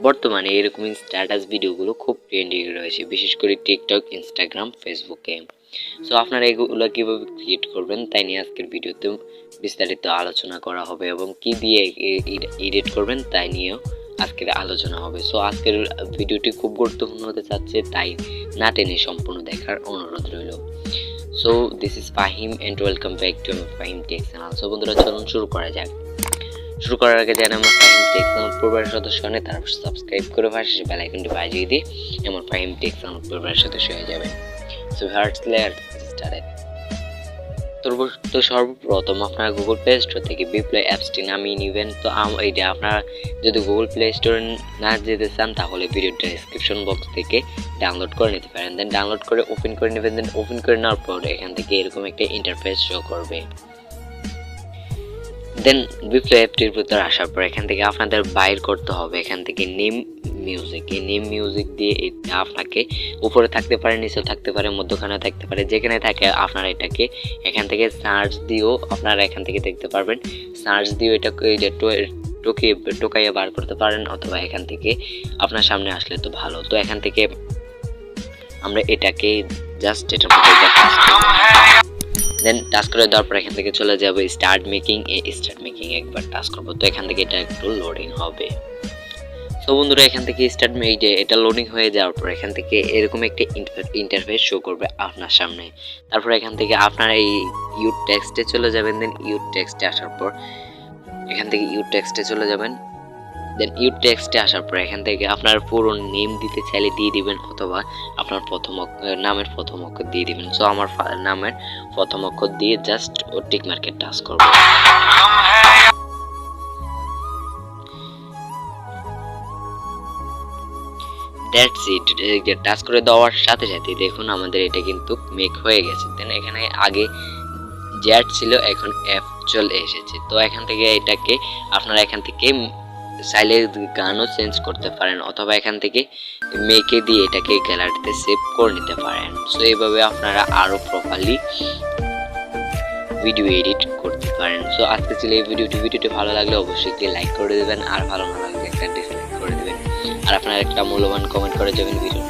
বর্তমানে এরকম স্ট্যাটাস ভিডিওগুলো খুব ট্রেন্ডিং রয়েছে, বিশেষ করে টিকটক, ইনস্টাগ্রাম, ফেসবুকে। সো আপনারা এগুলো কীভাবে ক্রিয়েট করবেন তাই নিয়ে আজকের ভিডিওতে বিস্তারিত আলোচনা করা হবে এবং কি দিয়ে এডিট করবেন তাই নিয়েও আজকের আলোচনা হবে। সো আজকের ভিডিওটি খুব গুরুত্বপূর্ণ হতে যাচ্ছে, তাই না টেনে সম্পূর্ণ দেখার অনুরোধ রইল। So this is Fahim and welcome back to M.r Fahim Tech channel. সো বন্ধুরা চলুন শুরু করা যাক। শুরু করার আগে যারা M.r Fahim Tech চ্যানেল পরিবারের সদস্য হন তারা সাবস্ক্রাইব করে পাশে বেল আইকনটি বাজিয়ে দিয়ে M.r Fahim Tech চ্যানেল পরিবারের সদস্য হয়ে যাবেন। So let's start. তো সর্বপ্রথম আপনারা গুগল প্লে স্টোর থেকে বিপ্লয় অ্যাপসটি নামিয়ে নেবেন। তো এইটা আপনারা যদি গুগল প্লে স্টোরে না যেতে চান তাহলে ভিডিও ডেসক্রিপশন বক্স থেকে ডাউনলোড করে নিতে পারেন। দেন ডাউনলোড করে ওপেন করে নেবেন। দেন ওপেন করে নেওয়ার পর এখান থেকে এরকম একটা ইন্টারফেস শো করবে। দেন বিপ্লয় অ্যাপটির ভিতরে আসার পর এখান থেকে আপনাদের বাইর করতে হবে এখান থেকে নেম মিউজিক। এই নেম মিউজিক দিয়ে এটা আপনাকে উপরে থাকতে পারে, নিচেও থাকতে পারে, মধ্যখানে থাকতে পারে, যেখানে থাকে আপনারা এটাকে এখান থেকে সার্চ দিয়েও আপনারা এখান থেকে দেখতে পারবেন। সার্চ দিয়েও এটাকে টোকাইয়ে বার করতে পারেন, অথবা এখান থেকে আপনার সামনে আসলে তো ভালো। তো এখান থেকে আমরা এটাকে জাস্ট এটার মধ্যে দেন টাচ করে দেওয়ার পর এখান থেকে চলে যাবে স্টার্ট মেকিং একবার টাচ করবো। তো এখান থেকে এটা একটু লোডিং হবে। তো বন্ধুরা এখান থেকে এটা লোডিং হয়ে যাওয়ার পর এখান থেকে এরকম একটা ইন্টারফেস শো করবে আপনার সামনে। তারপর এখান থেকে আপনারা এই ইউর টেক্সটে চলে যাবেন। দেন ইউর টেক্সটে আসার পর এখান থেকে ইউর টেক্সটে চলে যাবেন। দেন ইউর টেক্সটে আসার পর এখান থেকে আপনার পুরো নেম দিতে চাইলে দিয়ে দিবেন, অথবা আপনার নামের প্রথম অক্ষর দিয়ে দিবেন। সো আমার নামের প্রথম অক্ষর দিয়ে জাস্ট টিক মার্কে টাচ করব। That's it. টাচ করে দেওয়ার সাথে সাথে দেখুন আমাদের এটা কিন্তু মেক হয়ে গেছে। দেন এখানে আগে জ্যাট ছিল, এখন এফ চলে এসেছে। তো এখান থেকে এটাকে আপনারা এখান থেকে চাইলে গানও চেঞ্জ করতে পারেন, অথবা এখান থেকে মেকে দিয়ে এটাকে গ্যালারিতে সেভ করে নিতে পারেন। সো এইভাবে আপনারা আরও প্রপারলি ভিডিও এডিট করতে পারেন। সো আজকে ছিল এই ভিডিওটি ভালো লাগলে অবশ্যই একটি লাইক করে দেবেন, আর ভালো না লাগলে একটা ডিসলাইক করে দেবেন, আর আপনারা একটা মূল্যবান কমেন্ট করে যাবেন ভিডিও।